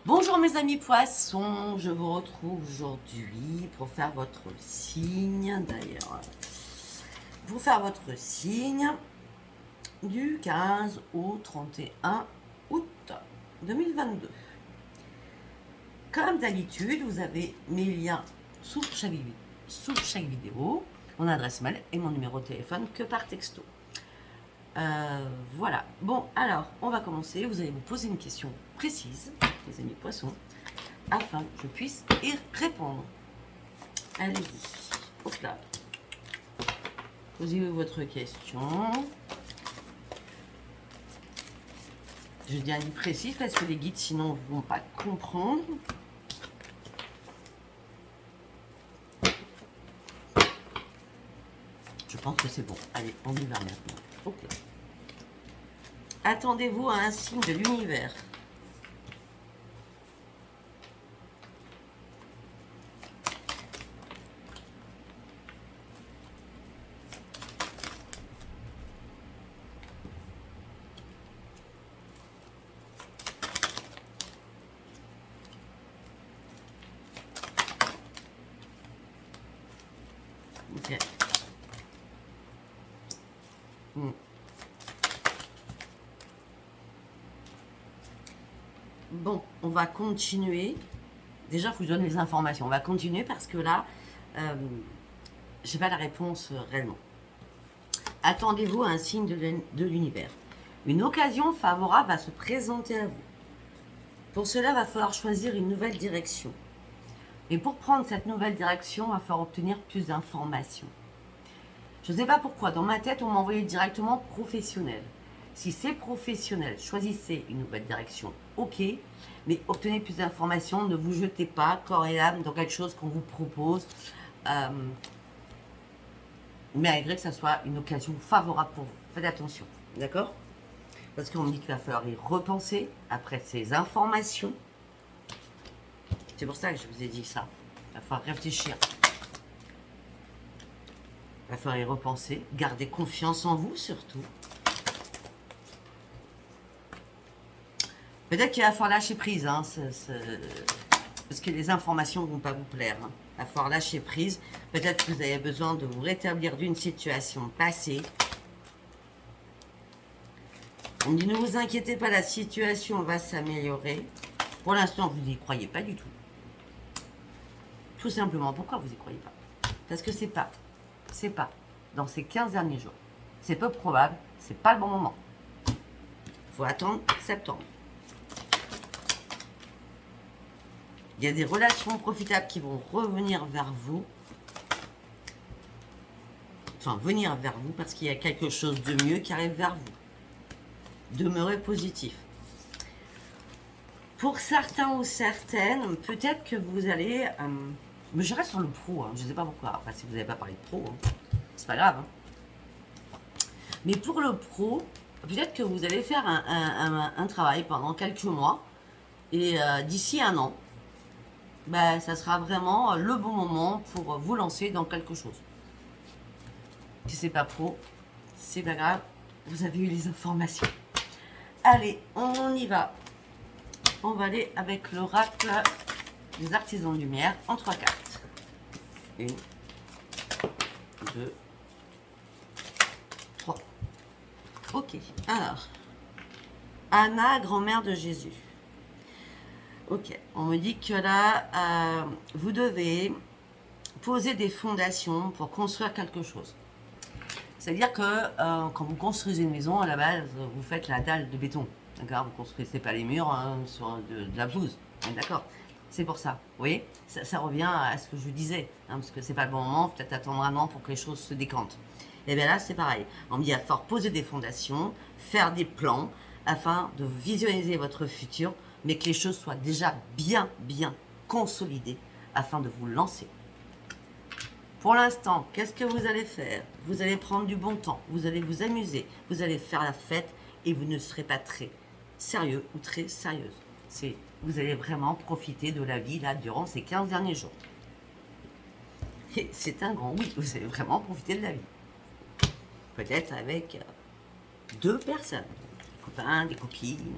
Bonjour mes amis poissons, je vous retrouve aujourd'hui pour faire votre signe, d'ailleurs, pour faire votre signe du 15 au 31 août 2022. Comme d'habitude, vous avez mes liens sous chaque vidéo, mon adresse mail et mon numéro de téléphone que par texto. Voilà. Bon, alors, on va commencer. Vous allez vous poser une question précise, les amis poissons, afin que je puisse y répondre. Allez-y. Hop là. Posez-vous votre question. Je dis un livre précis parce que les guides, sinon, ne vont pas comprendre. Je pense que c'est bon. Allez, on y va maintenant. Ok. Attendez-vous à un signe de l'univers. Ok. Bon, on va continuer. Déjà, je vous donne les informations. On va continuer parce que là, je n'ai pas la réponse réellement. Attendez-vous à un signe de l'univers. Une occasion favorable va se présenter à vous. Pour cela, il va falloir choisir une nouvelle direction. Et pour prendre cette nouvelle direction, il va falloir obtenir plus d'informations. Je ne sais pas pourquoi, dans ma tête, on m'a envoyé directement professionnel. Si c'est professionnel, choisissez une nouvelle direction, ok, mais obtenez plus d'informations, ne vous jetez pas corps et âme dans quelque chose qu'on vous propose, malgré que ça soit une occasion favorable pour vous. Faites attention, d'accord? Parce qu'on me dit qu'il va falloir y repenser après ces informations. C'est pour ça que je vous ai dit ça. Il va falloir réfléchir. Il va falloir y repenser. Gardez confiance en vous surtout. Peut-être qu'il va falloir lâcher prise, hein, parce que les informations ne vont pas vous plaire. Hein. Il va falloir lâcher prise. Peut-être que vous avez besoin de vous rétablir d'une situation passée. On dit ne vous inquiétez pas, la situation va s'améliorer. Pour l'instant, vous n'y croyez pas du tout. Tout simplement, pourquoi vous n'y croyez pas? Parce que c'est pas dans ces 15 derniers jours. C'est peu probable, c'est pas le bon moment. Il faut attendre septembre. Il y a des relations profitables qui vont revenir vers vous. Enfin, venir vers vous parce qu'il y a quelque chose de mieux qui arrive vers vous. Demeurez positif. Pour certains ou certaines, peut-être que vous allez... mais je reste sur le pro, hein, je ne sais pas pourquoi. Après, si vous n'avez pas parlé de pro, hein, c'est pas grave. Hein. Mais pour le pro, peut-être que vous allez faire un travail pendant quelques mois. Et d'ici un an, ben, ça sera vraiment le bon moment pour vous lancer dans quelque chose. Si c'est pas pro, c'est pas grave, vous avez eu les informations. Allez, on y va. On va aller avec l'oracle des artisans de lumière en 3 cartes. 1, 2, 3. Ok, alors, Anna, grand-mère de Jésus. Ok, on me dit que là, vous devez poser des fondations pour construire quelque chose. C'est-à-dire que quand vous construisez une maison, à la base, vous faites la dalle de béton. D'accord? Vous ne construisez pas les murs hein, sur de la pelouse. D'accord? C'est pour ça. Vous voyez? Ça revient à ce que je disais. Hein, parce que c'est pas le bon moment, peut-être attendre un an pour que les choses se décantent. Et bien là, c'est pareil. On me dit il va falloir poser des fondations, faire des plans, afin de visualiser votre futur, mais que les choses soient déjà bien consolidées, afin de vous lancer. Pour l'instant, qu'est-ce que vous allez faire? Vous allez prendre du bon temps, vous allez vous amuser, vous allez faire la fête et vous ne serez pas très sérieux ou très sérieuse. Vous allez vraiment profiter de la vie là durant ces 15 derniers jours. Et c'est un grand oui, vous allez vraiment profiter de la vie. Peut-être avec 2 personnes, des copains, des copines,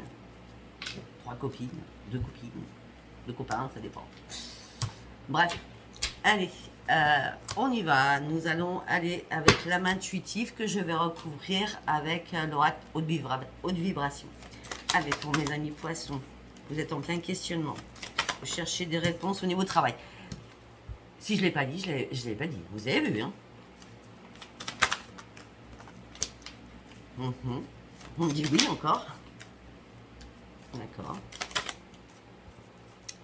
3 copines, 2 copines. de copain, ça dépend. Bref, allez, on y va. Nous allons aller avec l'âme intuitive que je vais recouvrir avec l'oracle haute vibration. Allez, pour mes amis poissons, vous êtes en plein questionnement. Vous cherchez des réponses au niveau travail. Si je ne l'ai pas dit, je ne l'ai pas dit. Vous avez vu, hein? On me dit oui encore. D'accord.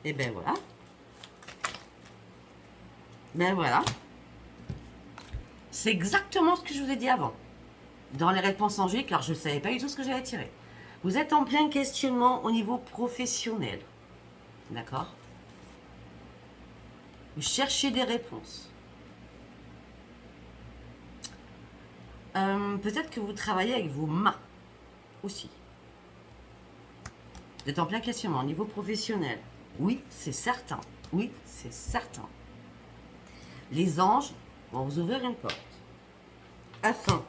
Et ben voilà. Ben voilà. C'est exactement ce que je vous ai dit avant. Dans les réponses en jeu, car je ne savais pas du tout ce que j'allais tirer. Vous êtes en plein questionnement au niveau professionnel. D'accord? Vous cherchez des réponses. Peut-être que vous travaillez avec vos mains aussi. Vous êtes en plein questionnement au niveau professionnel. Oui, c'est certain. Oui, c'est certain. Les anges vont vous ouvrir une porte. Afin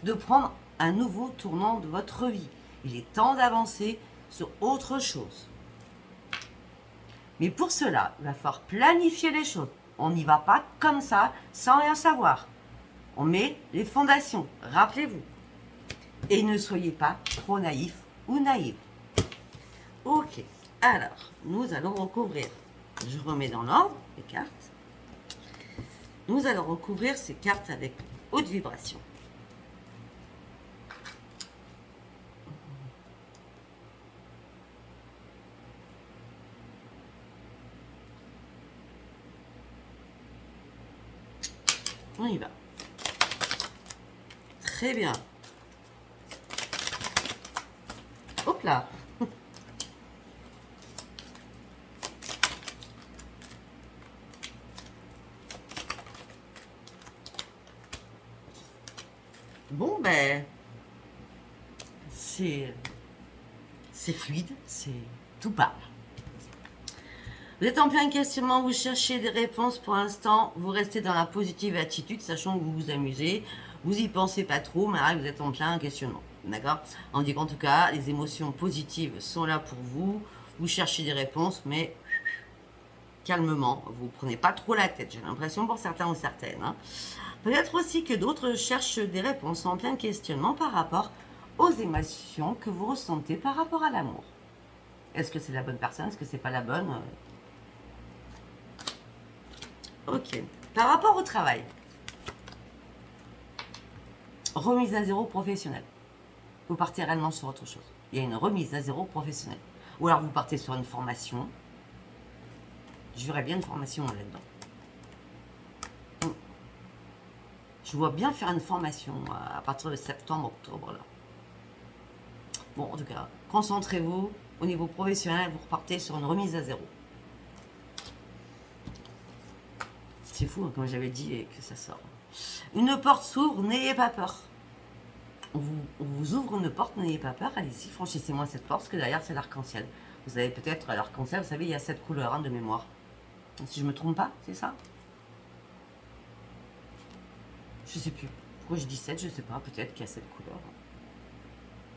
de prendre un nouveau tournant de votre vie. Il est temps d'avancer sur autre chose. Mais pour cela, il va falloir planifier les choses. On n'y va pas comme ça, sans rien savoir. On met les fondations, rappelez-vous. Et ne soyez pas trop naïf ou naïve. Ok, alors, nous allons recouvrir. Je remets dans l'ordre les cartes. Nous allons recouvrir ces cartes avec haute vibration. On y va. Très bien. Hop là. Bon, ben, c'est fluide, c'est tout parle. Vous êtes en plein questionnement, vous cherchez des réponses pour l'instant, vous restez dans la positive attitude, sachant que vous vous amusez, vous y pensez pas trop, mais là, vous êtes en plein questionnement, d'accord? On dit qu'en tout cas, les émotions positives sont là pour vous, vous cherchez des réponses, mais calmement, vous prenez pas trop la tête, j'ai l'impression pour certains ou certaines. Hein. Peut-être aussi que d'autres cherchent des réponses en plein questionnement par rapport aux émotions que vous ressentez par rapport à l'amour. Est-ce que c'est la bonne personne? Est-ce que c'est pas la bonne? Ok. Par rapport au travail, remise à zéro professionnelle. Vous partez réellement sur autre chose. Il y a une remise à zéro professionnelle. Ou alors vous partez sur une formation. Je verrais bien une formation là-dedans. Je vois bien faire une formation à partir de septembre, octobre. Là. Bon, en tout cas, concentrez-vous. Au niveau professionnel, vous repartez sur une remise à zéro. C'est fou, hein, comme j'avais dit, et que ça sort. Une porte s'ouvre, n'ayez pas peur. On vous ouvre une porte, n'ayez pas peur. Allez-y, franchissez-moi cette porte, parce que derrière, c'est l'arc-en-ciel. Vous avez peut-être l'arc-en-ciel, vous savez, il y a 7 couleurs hein, de mémoire. Si je ne me trompe pas, c'est ça? Je sais plus. Pourquoi je dis 7, je sais pas. Peut-être qu'il y a 7 couleurs.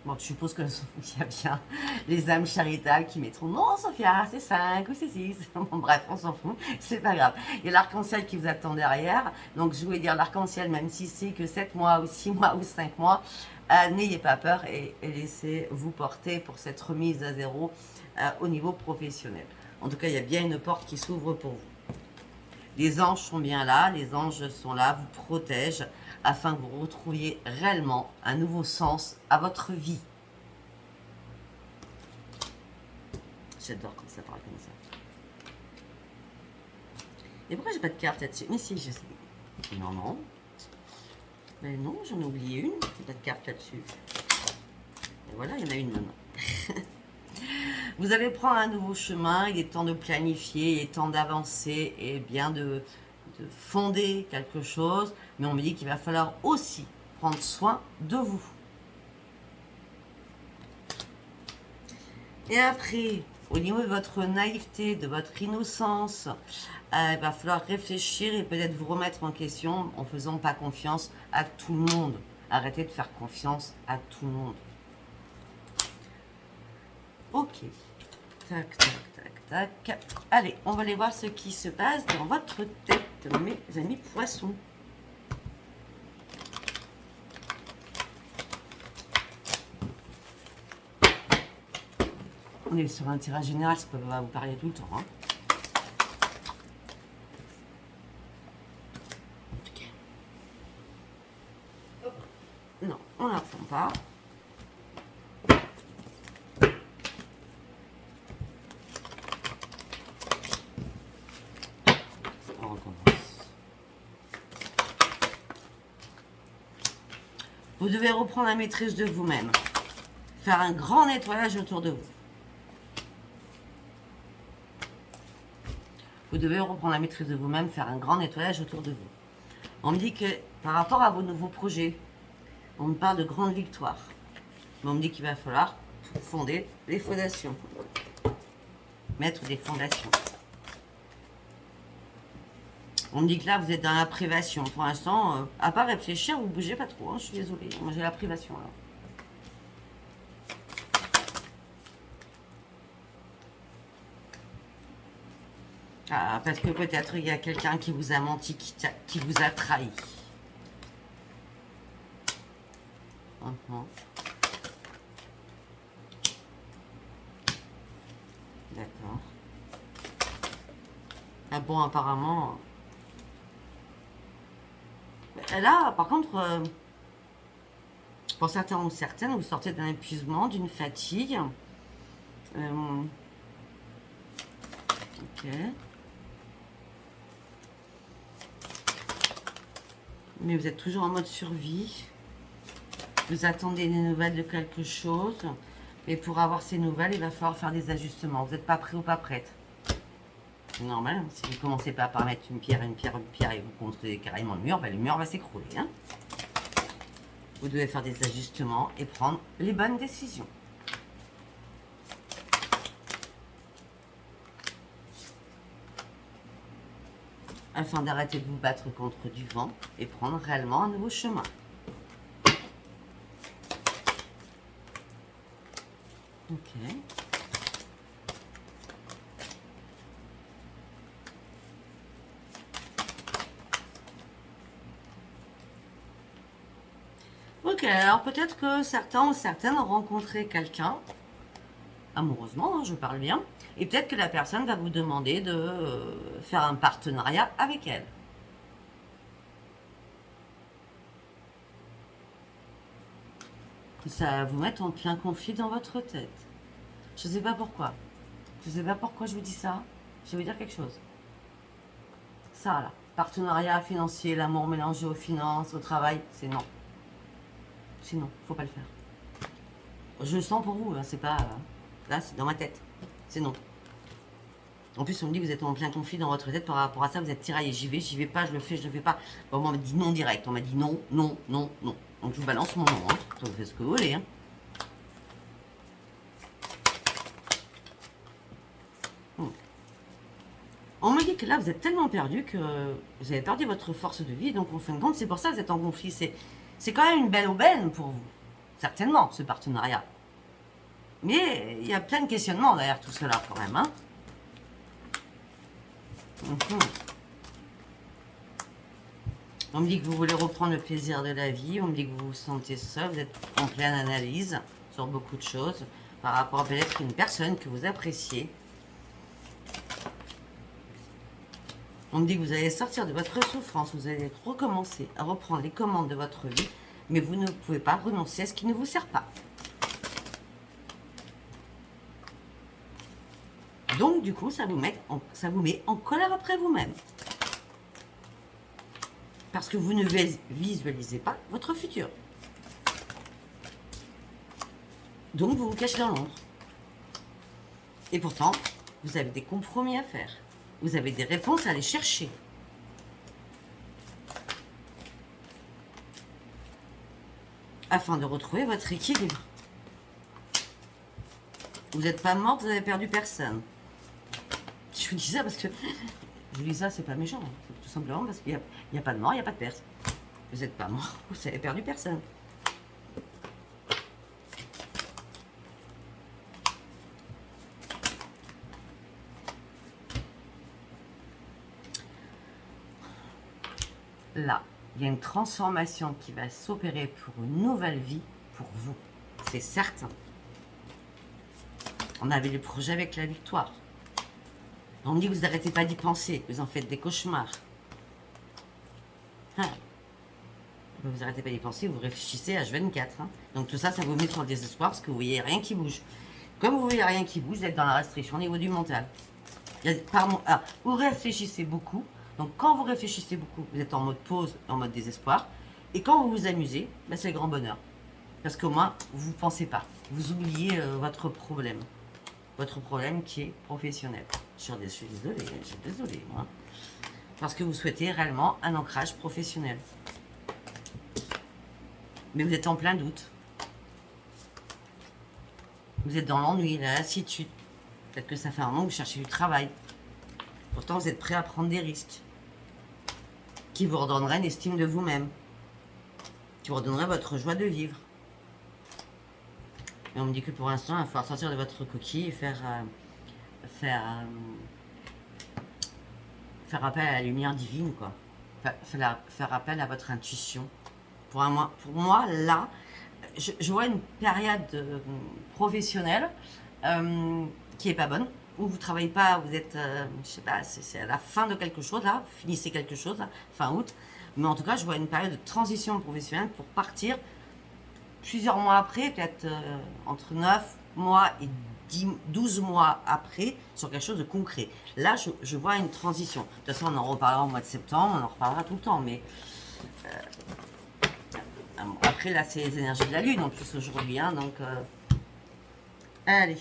Bon, je suppose qu'il y a bien les âmes charitables qui mettront non, Sophia, c'est 5 ou c'est 6. Bon, bref, on s'en fout, c'est pas grave. Il y a l'arc-en-ciel qui vous attend derrière. Donc, je voulais dire l'arc-en-ciel, même si c'est que 7 mois ou 6 mois ou 5 mois, n'ayez pas peur et laissez-vous porter pour cette remise à zéro au niveau professionnel. En tout cas, il y a bien une porte qui s'ouvre pour vous. Les anges sont bien là, les anges sont là, vous protègent afin que vous retrouviez réellement un nouveau sens à votre vie. J'adore quand ça parle comme ça. Et pourquoi j'ai pas de carte là-dessus? Mais si, je sais. Non, non. Mais non, j'en ai oublié une. J'ai pas de carte là-dessus. Et voilà, il y en a une maintenant. Vous allez prendre un nouveau chemin, il est temps de planifier, il est temps d'avancer et bien de fonder quelque chose. Mais on me dit qu'il va falloir aussi prendre soin de vous. Et après, au niveau de votre naïveté, de votre innocence, il va falloir réfléchir et peut-être vous remettre en question en faisant pas confiance à tout le monde. Arrêtez de faire confiance à tout le monde. Ok. Tac, tac, tac, tac. Allez, on va aller voir ce qui se passe dans votre tête, mes amis poissons. On est sur un tirage général, ça peut pas vous parler tout le temps. Hein. Non, on ne la prend pas. On recommence. Vous devez reprendre la maîtrise de vous-même. Faire un grand nettoyage autour de vous. Vous devez reprendre la maîtrise de vous-même, faire un grand nettoyage autour de vous. On me dit que par rapport à vos nouveaux projets, on me parle de grandes victoires. Mais on me dit qu'il va falloir fonder des fondations. Mettre des fondations. On me dit que là, vous êtes dans la privation. Pour l'instant, à part réfléchir, vous ne bougez pas trop. Hein, je suis désolée. Moi, j'ai la privation là. Ah, parce que peut-être il y a quelqu'un qui vous a menti, qui vous a trahi. D'accord. Ah bon, apparemment... Là, par contre, pour certains ou certaines, vous sortez d'un épuisement, d'une fatigue. Ok. Mais vous êtes toujours en mode survie. Vous attendez des nouvelles de quelque chose. Et pour avoir ces nouvelles, il va falloir faire des ajustements. Vous n'êtes pas prêt ou pas prête. C'est normal. Hein. Si vous ne commencez pas par mettre une pierre, une pierre, une pierre et vous construisez carrément le mur, ben, le mur va s'écrouler. Hein. Vous devez faire des ajustements et prendre les bonnes décisions. Afin d'arrêter de vous battre contre du vent et prendre réellement un nouveau chemin. Ok. Ok, alors peut-être que certains ou certaines ont rencontré quelqu'un, amoureusement, hein, je parle bien, et peut-être que la personne va vous demander de faire un partenariat avec elle. Ça va vous mettre en plein conflit dans votre tête. Je ne sais pas pourquoi. Je ne sais pas pourquoi je vous dis ça. Je vais vous dire quelque chose. Ça, là, partenariat financier, l'amour mélangé aux finances, au travail, c'est non. Sinon, faut pas le faire. Je le sens pour vous, hein, c'est pas... là, c'est dans ma tête. C'est non. En plus, on me dit que vous êtes en plein conflit dans votre tête par rapport à ça, vous êtes tiraillé. J'y vais pas, je le fais, je le fais pas. Bon, on m'a dit non direct. On m'a dit non, non, non, non. Donc, je vous balance mon nom. Hein. Vous faites ce que vous voulez. Hein. On me dit que là, vous êtes tellement perdu que vous avez perdu votre force de vie. Donc, en fin de compte, c'est pour ça que vous êtes en conflit. C'est quand même une belle aubaine pour vous. Certainement, ce partenariat. Mais il y a plein de questionnements derrière tout cela, quand même. Hein. On me dit que vous voulez reprendre le plaisir de la vie. On me dit que vous vous sentez seul. Vous êtes en pleine analyse sur beaucoup de choses par rapport à peut-être une personne que vous appréciez. On me dit que vous allez sortir de votre souffrance, vous allez recommencer à reprendre les commandes de votre vie, mais vous ne pouvez pas renoncer à ce qui ne vous sert pas. Donc, du coup, ça vous met en colère après vous-même. Parce que vous ne visualisez pas votre futur. Donc, vous vous cachez dans l'ombre. Et pourtant, vous avez des compromis à faire. Vous avez des réponses à aller chercher. Afin de retrouver votre équilibre. Vous n'êtes pas mort, vous n'avez perdu personne. Je vous dis ça parce que... Je vous dis ça, c'est pas méchant. C'est tout simplement parce qu'il n'y a pas de mort, il n'y a pas de perte. Vous n'êtes pas mort, vous n'avez perdu personne. là, il y a une transformation qui va s'opérer pour une nouvelle vie pour vous. C'est certain. On avait le projet avec la victoire. On me dit que vous n'arrêtez pas d'y penser, que vous en faites des cauchemars. Hein? Vous n'arrêtez pas d'y penser, vous réfléchissez H24. Hein? Donc tout ça, ça vous met sur le désespoir parce que vous voyez rien qui bouge. Comme vous voyez rien qui bouge, vous êtes dans la restriction au niveau du mental. Vous réfléchissez beaucoup. Donc quand vous réfléchissez beaucoup, vous êtes en mode pause, en mode désespoir. Et quand vous vous amusez, ben, c'est le grand bonheur. Parce qu'au moins, vous ne pensez pas. Vous oubliez votre problème. Votre problème qui est professionnel. Je suis désolée, moi. Parce que vous souhaitez réellement un ancrage professionnel. Mais vous êtes en plein doute. Vous êtes dans l'ennui, la lassitude. Peut-être que ça fait un moment que vous cherchez du travail. Pourtant, vous êtes prêt à prendre des risques. Qui vous redonneraient une estime de vous-même. Qui vous redonnerait votre joie de vivre. Et on me dit que pour l'instant, il va falloir sortir de votre coquille et faire appel à la lumière divine, quoi. Faire appel à votre intuition. Pour moi, là, je vois une période professionnelle qui est pas bonne, où vous travaillez pas, vous êtes, je sais pas, c'est à la fin de quelque chose, là, vous finissez quelque chose, là, fin août. Mais en tout cas, je vois une période de transition professionnelle pour partir plusieurs mois après, peut-être entre 9 mois et 12 mois après, sur quelque chose de concret. Là, je vois une transition. De toute façon, on en reparlera au mois de septembre, on en reparlera tout le temps, mais après, là, c'est les énergies de la Lune, en plus, aujourd'hui, hein, donc... allez,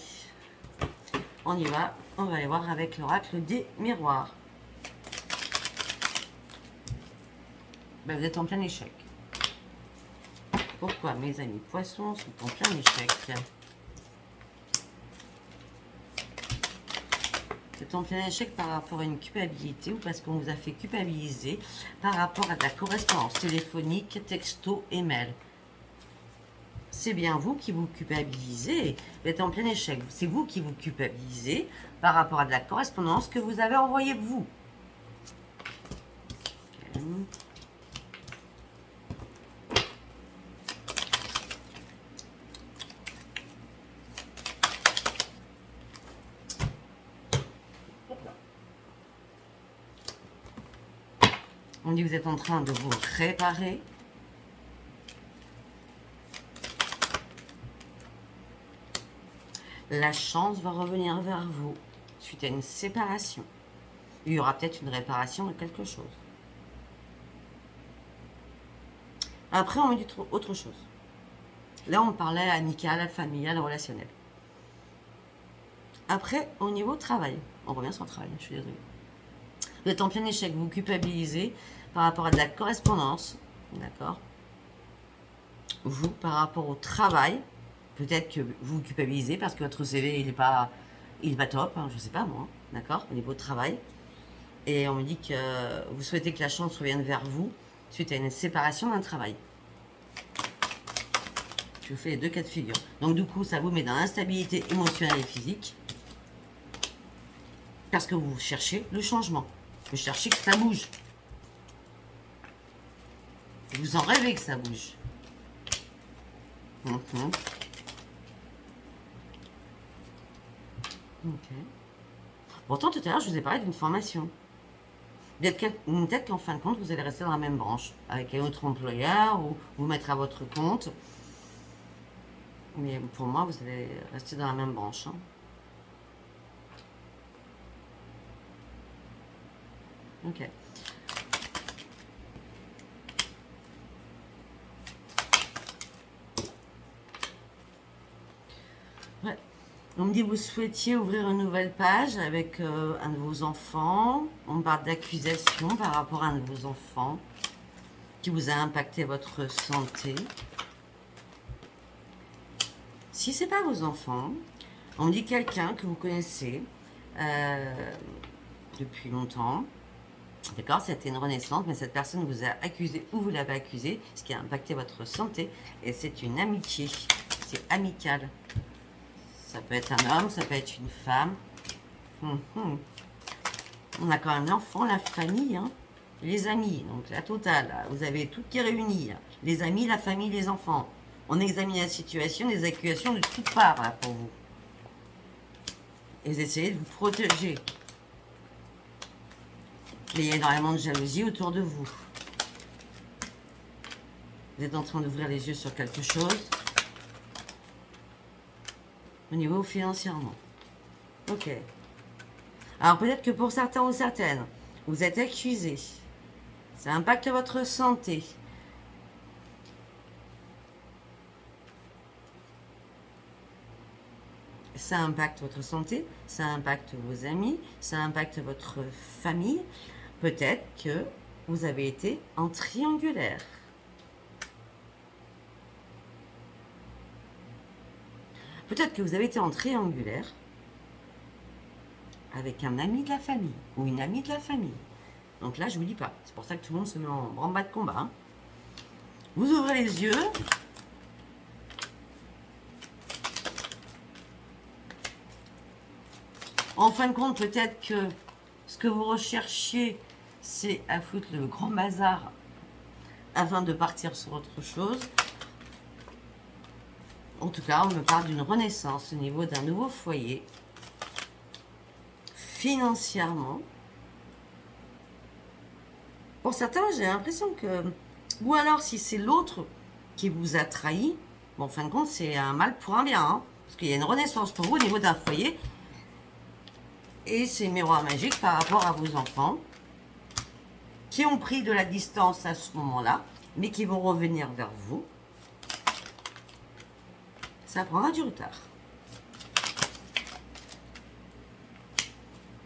on y va. On va aller voir avec l'oracle des miroirs. Ben, vous êtes en plein échec. Pourquoi mes amis poissons sont en plein échec? C'est en plein échec par rapport à une culpabilité ou parce qu'on vous a fait culpabiliser par rapport à de la correspondance téléphonique, texto et mail. C'est bien vous qui vous culpabilisez. Vous êtes en plein échec. C'est vous qui vous culpabilisez par rapport à de la correspondance que vous avez envoyée vous. Okay. On dit que vous êtes en train de vous réparer. La chance va revenir vers vous suite à une séparation. Il y aura peut-être une réparation de quelque chose. Après, on me dit autre chose. Là, on parlait amical, familial, relationnel. Après, au niveau travail, on revient sur le travail, je suis désolée. Vous êtes en plein échec, vous culpabilisez par rapport à de la correspondance, d'accord? Vous, par rapport au travail, peut-être que vous culpabilisez parce que votre CV, il n'est pas top, hein, je ne sais pas moi, d'accord, au niveau de travail. Et on me dit que vous souhaitez que la chance revienne vers vous suite à une séparation d'un travail. Je vous fais les deux cas de figure. Donc du coup, ça vous met dans l'instabilité émotionnelle et physique parce que vous cherchez le changement. Vous cherchez que ça bouge. Vous en rêvez que ça bouge. Ok. Pourtant, tout à l'heure, je vous ai parlé d'une formation. Peut-être qu'en fin de compte, vous allez rester dans la même branche, avec un autre employeur, ou vous mettre à votre compte. Mais pour moi, vous allez rester dans la même branche. Hein. Ok. Ouais. On me dit que vous souhaitiez ouvrir une nouvelle page avec un de vos enfants. On parle d'accusation par rapport à un de vos enfants qui vous a impacté votre santé. Si ce n'est pas vos enfants, on me dit quelqu'un que vous connaissez depuis longtemps. D'accord, c'était une renaissance, mais cette personne vous a accusé ou vous l'avez accusé, ce qui a impacté votre santé. Et c'est une amitié, c'est amical. Ça peut être un homme, ça peut être une femme. On a quand même l'enfant, la famille. Hein. les amis, donc la totale, là, vous avez tout qui est réuni, là. Les amis, la famille, les enfants. On examine la situation, les accusations de toutes parts là, pour vous. Et vous essayez de vous protéger. Mais il y a énormément de jalousie autour de vous. Vous êtes en train d'ouvrir les yeux sur quelque chose. Au niveau financièrement. Ok. Alors peut-être que pour certains ou certaines, vous êtes accusé. Ça impacte votre santé. Ça impacte votre santé, ça impacte vos amis, ça impacte votre famille. Peut-être que vous avez été en triangulaire. Peut-être que vous avez été en triangulaire avec un ami de la famille ou une amie de la famille. Donc là, je ne vous dis pas. C'est pour ça que tout le monde se met en branle-bas de combat. Hein. Vous ouvrez les yeux. En fin de compte, peut-être que ce que vous recherchiez, c'est à foutre le grand bazar afin de partir sur autre chose. En tout cas, on me parle d'une renaissance au niveau d'un nouveau foyer. Financièrement. Pour certains, j'ai l'impression que... Ou alors, si c'est l'autre qui vous a trahi, bon, en fin de compte, c'est un mal pour un bien. Hein, parce qu'il y a une renaissance pour vous au niveau d'un foyer. Et c'est miroir magique par rapport à vos enfants qui ont pris de la distance à ce moment-là, mais qui vont revenir vers vous. Ça prendra du retard.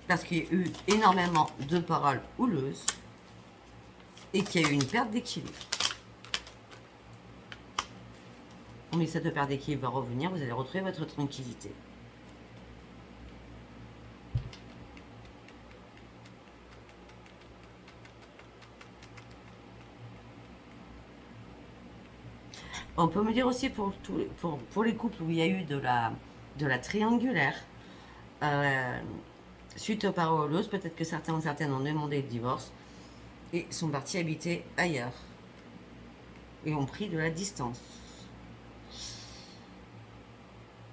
Parce qu'il y a eu énormément de paroles houleuses et qu'il y a eu une perte d'équilibre. Mais cette perte d'équilibre va revenir, vous allez retrouver votre tranquillité. On peut me dire aussi pour les couples où il y a eu de la triangulaire, suite aux paroles houleuses, peut-être que certains ou certaines ont demandé le divorce et sont partis habiter ailleurs et ont pris de la distance.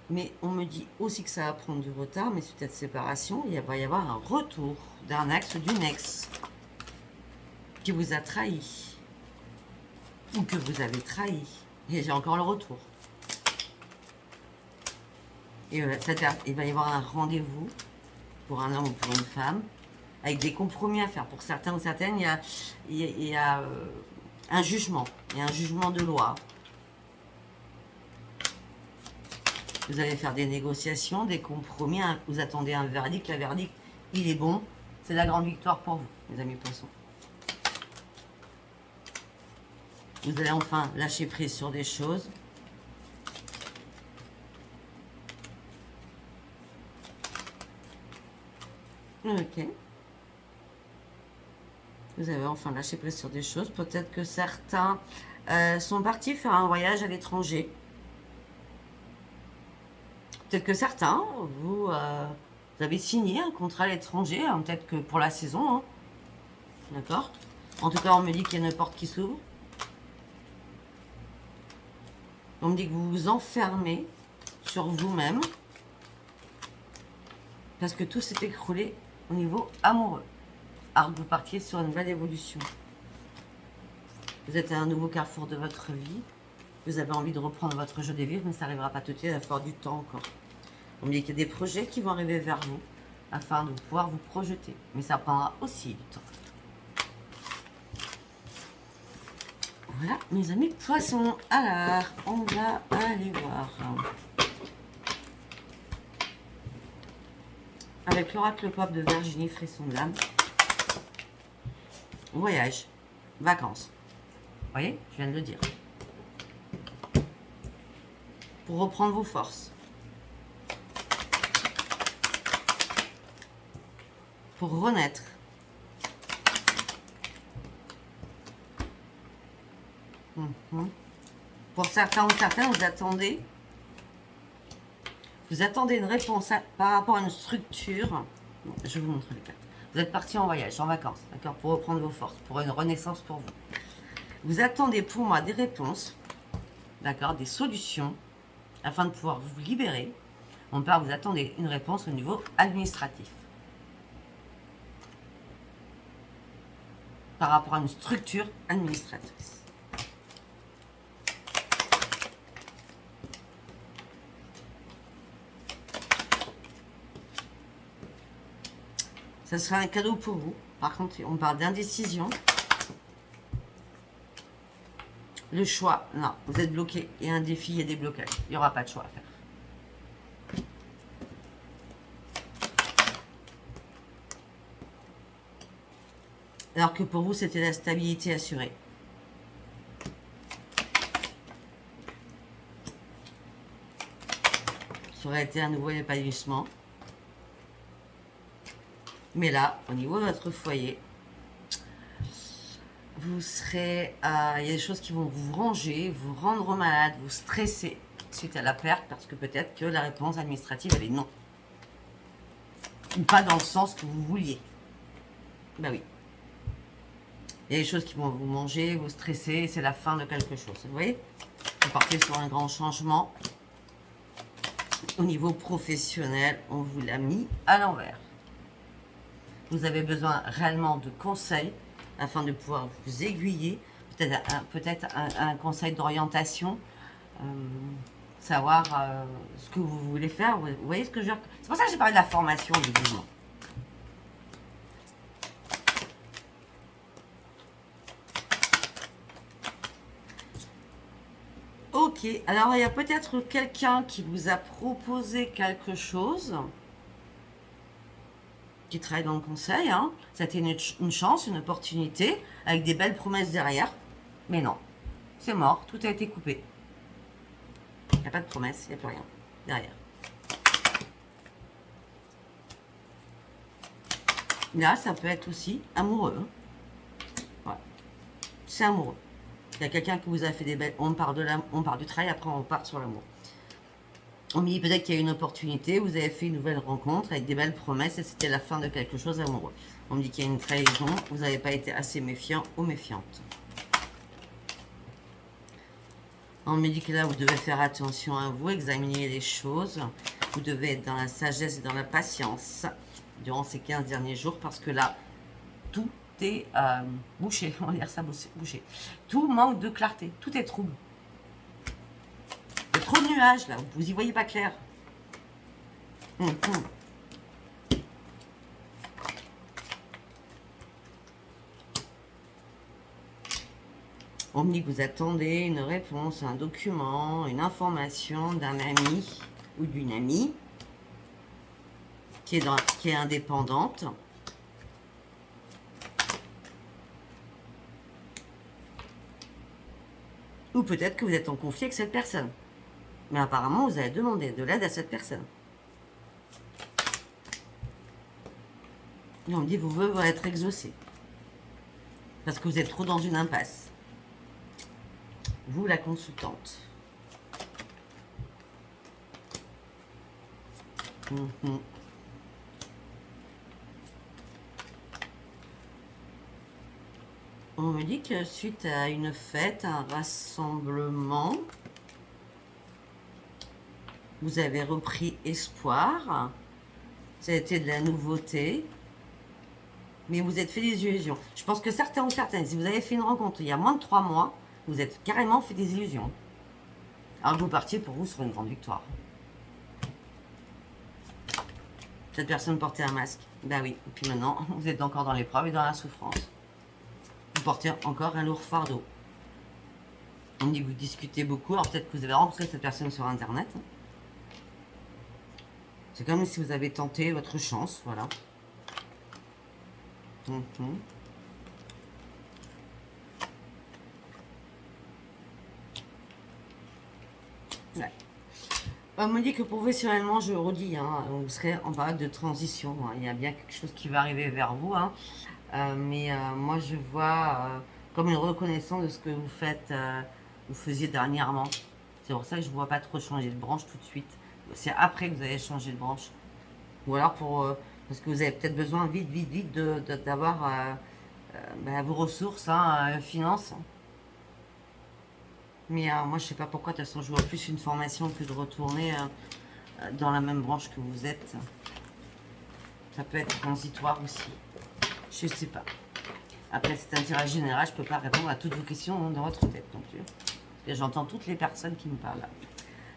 Mais on me dit aussi que ça va prendre du retard, mais suite à cette séparation, il va y avoir un retour d'un ex ou d'une ex qui vous a trahi ou que vous avez trahi. Et j'ai encore le retour. Et il va y avoir un rendez-vous pour un homme ou pour une femme avec des compromis à faire. Pour certains ou certaines, il y a un jugement. Il y a un jugement de loi. Vous allez faire des négociations, des compromis. Vous attendez un verdict. Le verdict, il est bon. C'est la grande victoire pour vous, mes amis poissons. Vous allez enfin lâcher prise sur des choses. Ok. Vous avez enfin lâché prise sur des choses. Peut-être que certains sont partis faire un voyage à l'étranger. Peut-être que certains, vous avez signé un contrat à l'étranger, hein, peut-être que pour la saison. Hein. D'accord. En tout cas, on me dit qu'il y a une porte qui s'ouvre. On me dit que vous vous enfermez sur vous-même parce que tout s'est écroulé au niveau amoureux. Alors que vous partiez sur une belle évolution. Vous êtes à un nouveau carrefour de votre vie. Vous avez envie de reprendre votre jeu de vivre, mais ça n'arrivera pas tout de suite, il va falloir du temps encore. On me dit qu'il y a des projets qui vont arriver vers vous afin de pouvoir vous projeter. Mais ça prendra aussi du temps. Voilà, mes amis poissons. Alors, on va aller voir. Avec l'oracle pop de Virginie Frisson de l'âme. Voyage, vacances. Vous voyez, je viens de le dire. Pour reprendre vos forces. Pour renaître. Pour certains ou certaines, vous attendez une réponse par rapport à une structure. Je vais vous montrer les cartes. Vous êtes parti en voyage, en vacances, d'accord, pour reprendre vos forces, pour une renaissance pour vous. Vous attendez pour moi des réponses, d'accord, des solutions, afin de pouvoir vous libérer. On part, vous attendez une réponse au niveau administratif. Par rapport à une structure administratrice. Ça sera un cadeau pour vous. Par contre, on parle d'indécision. Le choix, non, vous êtes bloqué. Il y a un défi, il y a des blocages. Il n'y aura pas de choix à faire. Alors que pour vous, c'était la stabilité assurée. Ça aurait été un nouveau épanouissement. Mais là, au niveau de votre foyer, vous serez... il y a des choses qui vont vous ranger, vous rendre malade, vous stresser suite à la perte, parce que peut-être que la réponse administrative, elle est non. Ou pas dans le sens que vous vouliez. Ben oui. Il y a des choses qui vont vous manger, vous stresser, c'est la fin de quelque chose. Vous voyez? Vous partez sur un grand changement. Au niveau professionnel, on vous l'a mis à l'envers. Vous avez besoin réellement de conseils afin de pouvoir vous aiguiller, peut-être un conseil d'orientation, savoir ce que vous voulez faire. Vous voyez ce que je veux dire? C'est pour ça que j'ai parlé de la formation du mouvement. Ok, alors il y a peut-être quelqu'un qui vous a proposé quelque chose, qui travaille dans le conseil, hein. C'était une chance, une opportunité, avec des belles promesses derrière. Mais non, c'est mort, tout a été coupé. Il n'y a pas de promesse, il n'y a plus rien derrière. Là, ça peut être aussi amoureux. Hein. Voilà. C'est amoureux. Il y a quelqu'un qui vous a fait des belles... On part du travail, après on part sur l'amour. On me dit peut-être qu'il y a une opportunité, vous avez fait une nouvelle rencontre avec des belles promesses et c'était la fin de quelque chose amoureux. On me dit qu'il y a une trahison, vous n'avez pas été assez méfiant ou méfiante. On me dit que là, vous devez faire attention à vous, examiner les choses. Vous devez être dans la sagesse et dans la patience durant ces 15 derniers jours parce que là, tout est bouché. On va dire ça, bouché. Tout manque de clarté, tout est trouble. Il y a trop de nuages là, vous y voyez pas clair. On me dit que vous attendez une réponse, un document, une information d'un ami ou d'une amie qui est indépendante. Ou peut-être que vous êtes en conflit avec cette personne. Mais apparemment, vous avez demandé de l'aide à cette personne. Et on me dit, vos vœux vont être exaucés. Parce que vous êtes trop dans une impasse. Vous, la consultante. On me dit que suite à une fête, un rassemblement, vous avez repris espoir. Ça a été de la nouveauté. Mais vous êtes fait des illusions. Je pense que certains ou certaines, si vous avez fait une rencontre il y a moins de 3 mois, vous êtes carrément fait des illusions. Alors que vous partiez pour vous sur une grande victoire. Cette personne portait un masque. Ben oui. Et puis maintenant, vous êtes encore dans l'épreuve et dans la souffrance. Vous portez encore un lourd fardeau. On dit que vous discutez beaucoup. Alors peut-être que vous avez rencontré cette personne sur Internet. C'est comme si vous avez tenté votre chance. Voilà. Ouais. On me dit que professionnellement, je redis, hein, vous serez en période de transition. Hein. Il y a bien quelque chose qui va arriver vers vous. Hein. Mais moi, je vois comme une reconnaissance de ce que vous faites, vous faisiez dernièrement. C'est pour ça que je ne vois pas trop changer de branche tout de suite. C'est après que vous allez changer de branche. Ou alors pour Parce que vous avez peut-être besoin vite d'avoir vos ressources, hein, finances. Mais moi, je sais pas pourquoi, de toute façon, je vois plus une formation que de retourner dans la même branche que vous êtes. Ça peut être transitoire aussi. Je sais pas. Après, c'est un tirage général, je peux pas répondre à toutes vos questions dans votre tête non plus. Et j'entends toutes les personnes qui me parlent là.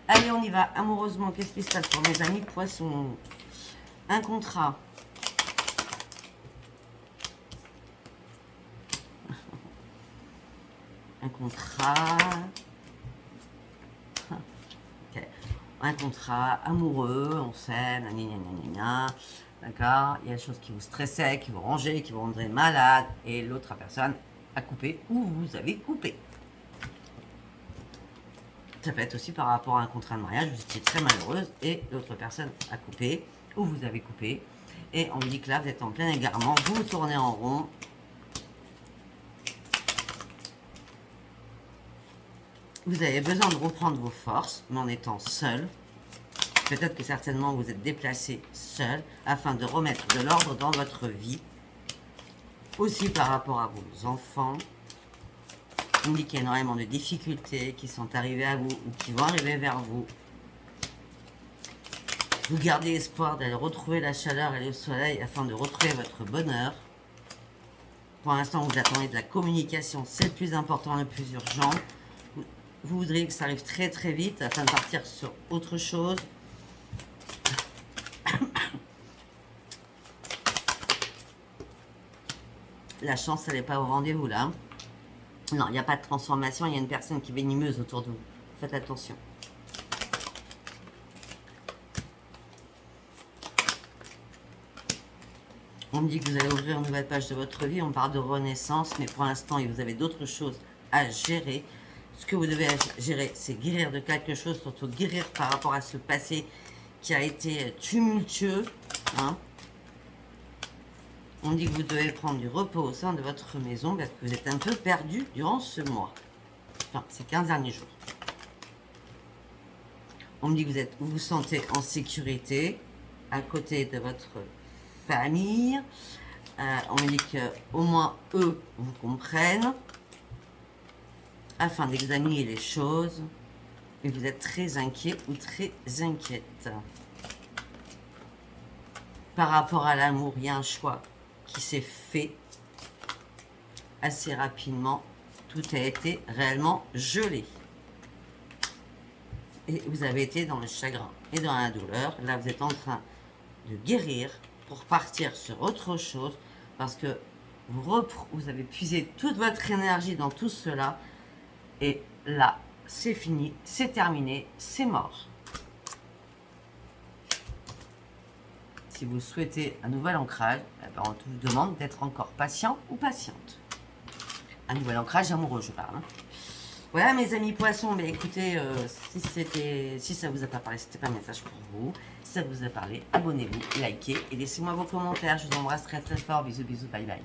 Allez, on y va. Amoureusement, qu'est-ce qui se passe pour mes amis poissons? Un contrat. Un contrat. Okay. Un contrat amoureux, on s'aime, d'accord. Il y a des choses qui vous stressaient, qui vous rangeaient, qui vous rendraient malade, et l'autre personne a coupé ou vous avez coupé. Ça peut être aussi par rapport à un contrat de mariage, vous étiez très malheureuse et l'autre personne a coupé ou vous avez coupé. Et on me dit que là, vous êtes en plein égarement, vous tournez en rond. Vous avez besoin de reprendre vos forces, mais en étant seul. Peut-être que certainement vous êtes déplacé seul afin de remettre de l'ordre dans votre vie. Aussi par rapport à vos enfants. On me dit qu'il y a énormément de difficultés qui sont arrivées à vous ou qui vont arriver vers vous. Vous gardez espoir d'aller retrouver la chaleur et le soleil afin de retrouver votre bonheur. Pour l'instant, vous attendez de la communication, c'est le plus important, le plus urgent. Vous voudriez que ça arrive très très vite afin de partir sur autre chose. La chance, elle n'est pas au rendez-vous là. Non, il n'y a pas de transformation, il y a une personne qui est venimeuse autour de vous. Faites attention. On me dit que vous allez ouvrir une nouvelle page de votre vie, on parle de renaissance, mais pour l'instant, vous avez d'autres choses à gérer. Ce que vous devez gérer, c'est guérir de quelque chose, surtout guérir par rapport à ce passé qui a été tumultueux. Hein. On dit que vous devez prendre du repos au sein de votre maison parce que vous êtes un peu perdu durant ce mois. Enfin, ces 15 derniers jours. On me dit que vous vous sentez en sécurité à côté de votre famille. On me dit qu'au moins eux vous comprennent afin d'examiner les choses. Et vous êtes très inquiet ou très inquiète. Par rapport à l'amour, il y a un choix qui s'est fait assez rapidement. Tout a été réellement gelé. Et vous avez été dans le chagrin et dans la douleur. Là, vous êtes en train de guérir pour partir sur autre chose. Parce que vous avez puisé toute votre énergie dans tout cela. Et là, c'est fini, c'est terminé, c'est mort. Si vous souhaitez un nouvel ancrage, on vous demande d'être encore patient ou patiente. Un nouvel ancrage amoureux, je parle. Hein. Voilà mes amis poissons, mais écoutez, si ça vous a pas parlé, c'était pas un message pour vous. Si ça vous a parlé, abonnez-vous, likez et laissez-moi vos commentaires. Je vous embrasse très très fort. Bisous, bisous, bye bye.